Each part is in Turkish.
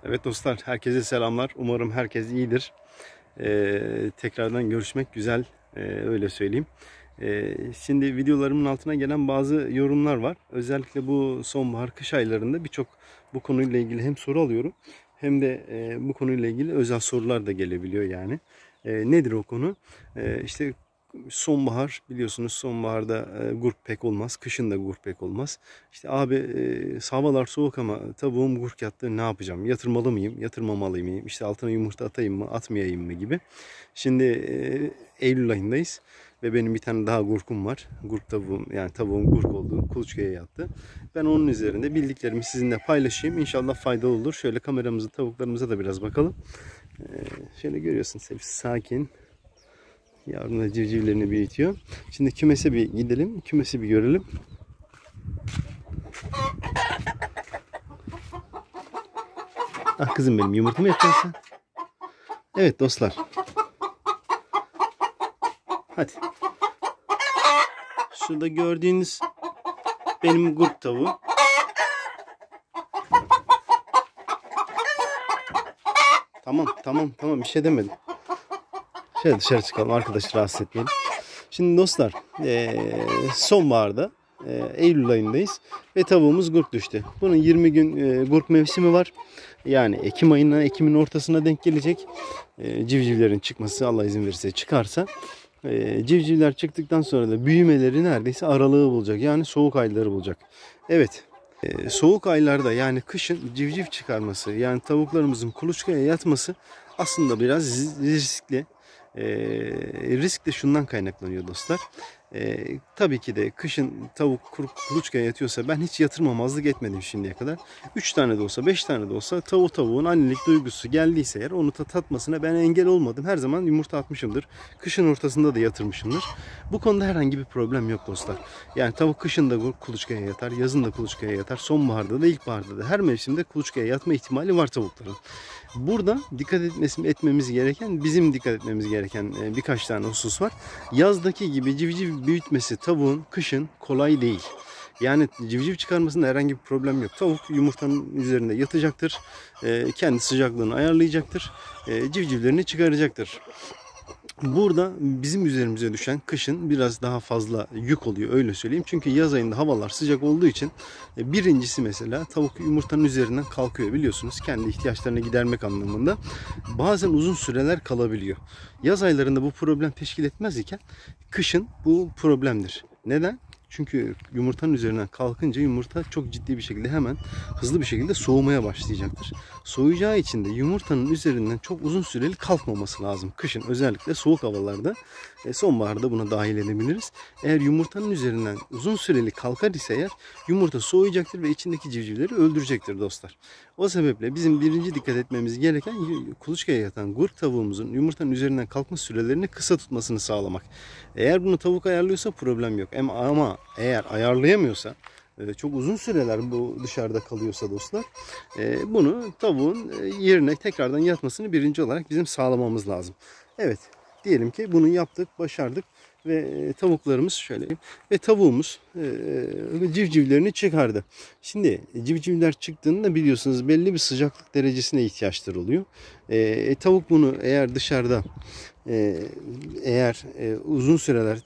Evet dostlar, herkese selamlar. Umarım herkes iyidir. Tekrardan görüşmek güzel, öyle söyleyeyim. Şimdi videolarımın altına gelen bazı yorumlar var. Özellikle bu sonbahar, kış aylarında birçok bu konuyla ilgili hem soru alıyorum hem de bu konuyla ilgili özel sorular da gelebiliyor yani. Nedir o konu? İşte sonbahar, biliyorsunuz sonbaharda gurk pek olmaz. Kışın da gurk pek olmaz. İşte abi havalar soğuk ama tavuğum gurk yattı, ne yapacağım? Yatırmalı mıyım? Yatırmamalı mıyım? İşte altına yumurta atayım mı? Atmayayım mı gibi. Şimdi Eylül ayındayız. Ve benim bir tane daha gurkum var. Gurk tavuğum, yani tavuğum gurk oldu. Kuluçkaya yattı. Ben onun üzerinde bildiklerimi sizinle paylaşayım. İnşallah faydalı olur. Şöyle kameramızı, tavuklarımıza da biraz bakalım. Şöyle görüyorsunuz, hepsi sakin. Yavrum da civcivlerini büyütüyor. Şimdi kümese bir gidelim. Kümesi bir görelim. Ah kızım benim, yumurta mı yapacaksın sen? Evet dostlar. Hadi. Şurada gördüğünüz benim gurk tavuğu. Tamam, bir şey demedim. Şöyle dışarı çıkalım, arkadaşı rahatsız etmeyelim. Şimdi dostlar, sonbaharda Eylül ayındayız ve tavuğumuz gurk düştü. Bunun 20 gün gurk mevsimi var. Yani Ekim ayına, Ekim'in ortasına denk gelecek. Civcivlerin çıkması, Allah izin verirse çıkarsa. Civcivler çıktıktan sonra da büyümeleri neredeyse aralığı bulacak. Yani soğuk ayları bulacak. Evet. Soğuk aylarda, yani kışın civciv çıkarması, yani tavuklarımızın kuluçkaya yatması aslında biraz riskli. Risk de şundan kaynaklanıyor dostlar. Tabii ki de kışın tavuk kuluçkaya yatıyorsa ben hiç yatırmamazlık etmedim şimdiye kadar. 3 tane de olsa, 5 tane de olsa tavuğun annelik duygusu geldiyse eğer onu tatmasına ben engel olmadım. Her zaman yumurta atmışımdır. Kışın ortasında da yatırmışımdır. Bu konuda herhangi bir problem yok dostlar. Yani tavuk kışın da kuluçkaya yatar, yazın da kuluçkaya yatar, sonbaharda da ilkbaharda da her mevsimde kuluçkaya yatma ihtimali var tavukların. Burada dikkat etmemiz gereken, bizim dikkat etmemiz gereken birkaç tane husus var. Yazdaki gibi civciv büyütmesi tavuğun kışın kolay değil. Yani civciv çıkarmasında herhangi bir problem yok. Tavuk yumurtanın üzerinde yatacaktır. Kendi sıcaklığını ayarlayacaktır. Civcivlerini çıkaracaktır. Burada bizim üzerimize düşen kışın biraz daha fazla yük oluyor, öyle söyleyeyim. Çünkü yaz ayında havalar sıcak olduğu için birincisi mesela tavuk yumurtanın üzerinden kalkıyor, biliyorsunuz, kendi ihtiyaçlarını gidermek anlamında. Bazen uzun süreler kalabiliyor. Yaz aylarında bu problem teşkil etmez iken kışın bu problemdir. Neden? Çünkü yumurtanın üzerinden kalkınca yumurta çok ciddi bir şekilde, hemen hızlı bir şekilde soğumaya başlayacaktır. Soğuyacağı için de yumurtanın üzerinden çok uzun süreli kalkmaması lazım. Kışın, özellikle soğuk havalarda, sonbaharda buna dahil edebiliriz. Eğer yumurtanın üzerinden uzun süreli kalkar ise eğer, yumurta soğuyacaktır ve içindeki civcivleri öldürecektir dostlar. O sebeple bizim birinci dikkat etmemiz gereken kuluçkaya yatan gurk tavuğumuzun yumurtanın üzerinden kalkma sürelerini kısa tutmasını sağlamak. Eğer bunu tavuk ayarlıyorsa problem yok. Ama eğer ayarlayamıyorsa, çok uzun süreler bu dışarıda kalıyorsa dostlar, bunu tavuğun yerine tekrardan yatmasını birinci olarak bizim sağlamamız lazım. Evet, diyelim ki bunu yaptık, başardık ve tavuklarımız şöyle, ve tavuğumuz civcivlerini çıkardı. Şimdi civcivler çıktığında biliyorsunuz belli bir sıcaklık derecesine ihtiyaçları oluyor. Tavuk bunu eğer dışarıda uzun süreler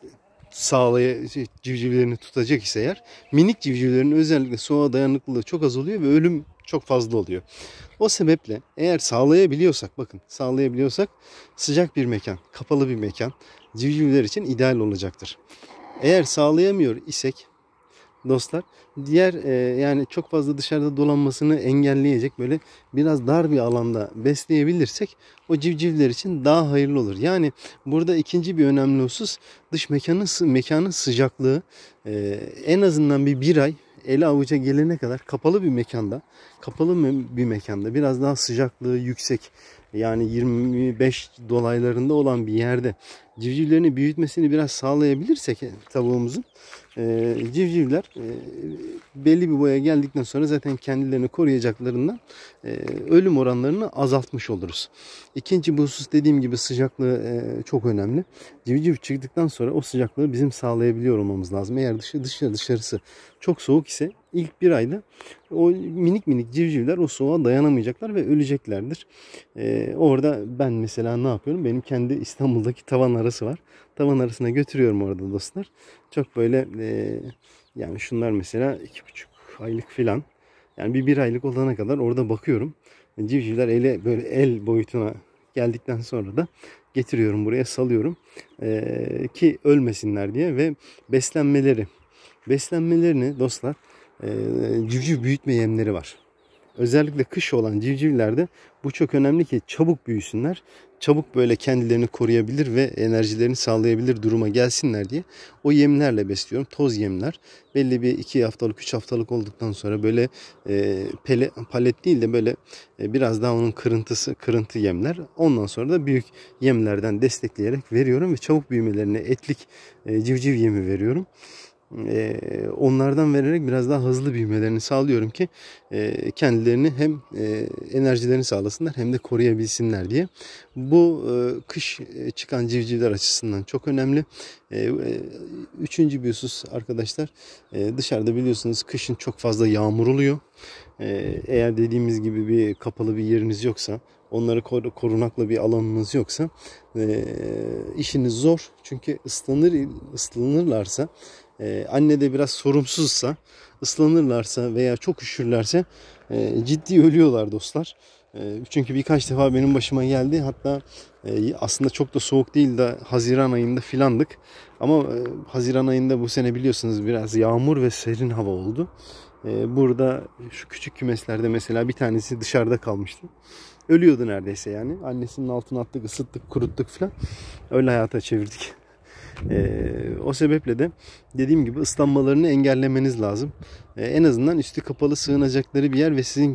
civcivlerini tutacak ise eğer, minik civcivlerin özellikle soğuğa dayanıklılığı çok az oluyor ve ölüm çok fazla oluyor. O sebeple eğer sağlayabiliyorsak sıcak bir mekan, kapalı bir mekan civcivler için ideal olacaktır. Eğer sağlayamıyor isek dostlar, yani çok fazla dışarıda dolanmasını engelleyecek böyle biraz dar bir alanda besleyebilirsek o civcivler için daha hayırlı olur. Yani burada ikinci bir önemli husus, dış mekanın sıcaklığı. En azından bir ay ele avuca gelene kadar kapalı bir mekanda biraz daha sıcaklığı yüksek, yani 25 dolaylarında olan bir yerde civcivlerini büyütmesini biraz sağlayabilirsek tavuğumuzun, civcivler belli bir boya geldikten sonra zaten kendilerini koruyacaklarından ölüm oranlarını azaltmış oluruz. İkinci bu husus, dediğim gibi, sıcaklığı çok önemli. Civciv çıktıktan sonra o sıcaklığı bizim sağlayabiliyor olmamız lazım. Eğer dışarısı çok soğuk ise İlk bir ayda o minik minik civcivler o soğuğa dayanamayacaklar ve öleceklerdir. Orada ben mesela ne yapıyorum? Benim kendi İstanbul'daki tavan arası var. Tavan arasına götürüyorum orada dostlar. Çok böyle yani şunlar mesela 2,5 aylık filan. Yani bir aylık olana kadar orada bakıyorum. Civcivler böyle el boyutuna geldikten sonra da getiriyorum buraya, salıyorum. Ki ölmesinler diye. Ve beslenmelerini dostlar, civciv büyütme yemleri var. Özellikle kış olan civcivlerde bu çok önemli ki çabuk büyüsünler. Çabuk böyle kendilerini koruyabilir ve enerjilerini sağlayabilir duruma gelsinler diye o yemlerle besliyorum. Toz yemler. Belli bir 2 haftalık 3 haftalık olduktan sonra böyle palet değil de böyle biraz daha onun kırıntı yemler. Ondan sonra da büyük yemlerden destekleyerek veriyorum ve çabuk büyümelerine etlik civciv yemi veriyorum. Onlardan vererek biraz daha hızlı büyümelerini sağlıyorum ki kendilerini hem enerjilerini sağlasınlar hem de koruyabilsinler diye. Bu kış çıkan civcivler açısından çok önemli. Üçüncü bir husus arkadaşlar, dışarıda biliyorsunuz kışın çok fazla yağmur oluyor. Eğer dediğimiz gibi bir kapalı bir yeriniz yoksa, onları korunaklı bir alanınız yoksa işiniz zor. Çünkü ıslanırlarsa, anne de biraz sorumsuzsa, ıslanırlarsa veya çok üşürlerse ciddi ölüyorlar dostlar. Çünkü birkaç defa benim başıma geldi. Hatta aslında çok da soğuk değil de Haziran ayında filandık. Ama Haziran ayında bu sene biliyorsunuz biraz yağmur ve serin hava oldu. Burada şu küçük kümeslerde mesela bir tanesi dışarıda kalmıştı. Ölüyordu neredeyse yani. Annesinin altına attık, ısıttık, kuruttuk falan. Öyle hayata çevirdik. O sebeple de dediğim gibi ıslanmalarını engellemeniz lazım. En azından üstü kapalı sığınacakları bir yer ve sizin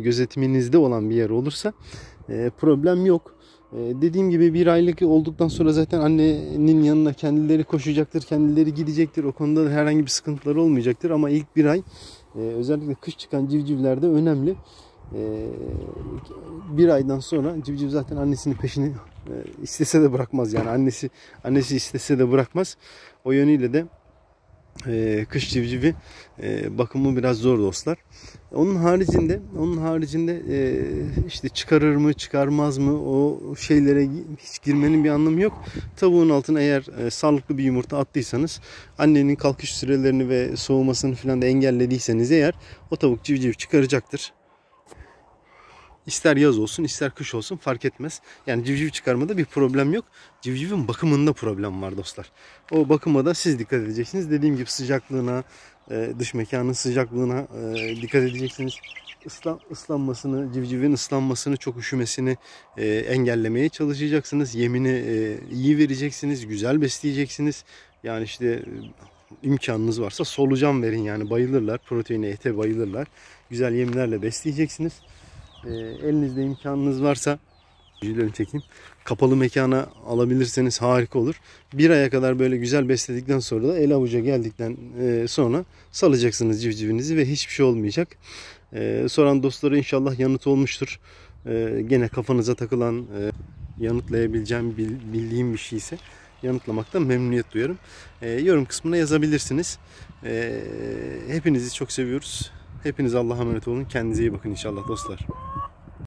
gözetiminizde olan bir yer olursa problem yok. Dediğim gibi bir aylık olduktan sonra zaten annenin yanına kendileri koşacaktır, kendileri gidecektir. O konuda herhangi bir sıkıntıları olmayacaktır. Ama ilk bir ay özellikle kış çıkan civcivlerde önemli. Bir aydan sonra civciv zaten annesinin peşini istese de bırakmaz. Yani annesi istese de bırakmaz. O yönüyle de kış civcivi bakımı biraz zor dostlar. Onun haricinde işte çıkarır mı çıkarmaz mı o şeylere hiç girmenin bir anlamı yok. Tavuğun altına eğer sağlıklı bir yumurta attıysanız, annenin kalkış sürelerini ve soğumasını falan da engellediyseniz eğer, o tavuk civciv çıkaracaktır. İster yaz olsun ister kış olsun fark etmez. Yani civciv çıkarmada bir problem yok. Civcivin bakımında problem var dostlar. O bakıma da siz dikkat edeceksiniz. Dediğim gibi sıcaklığına, dış mekanın sıcaklığına dikkat edeceksiniz. Civcivin ıslanmasını, çok üşümesini engellemeye çalışacaksınız. Yemini iyi vereceksiniz, güzel besleyeceksiniz. Yani işte imkanınız varsa solucan verin, yani bayılırlar. Proteine, ete bayılırlar. Güzel yemlerle besleyeceksiniz. Elinizde imkanınız varsa çekeyim. Kapalı mekana alabilirseniz harika olur. Bir aya kadar böyle güzel besledikten sonra da el avuca geldikten sonra salacaksınız civcivinizi ve hiçbir şey olmayacak. Soran dostlara inşallah yanıt olmuştur. Gene kafanıza takılan, yanıtlayabileceğim bildiğim bir şeyse yanıtlamaktan memnuniyet duyarım. Yorum kısmına yazabilirsiniz. Hepinizi çok seviyoruz. Hepiniz Allah'a emanet olun. Kendinize iyi bakın inşallah dostlar.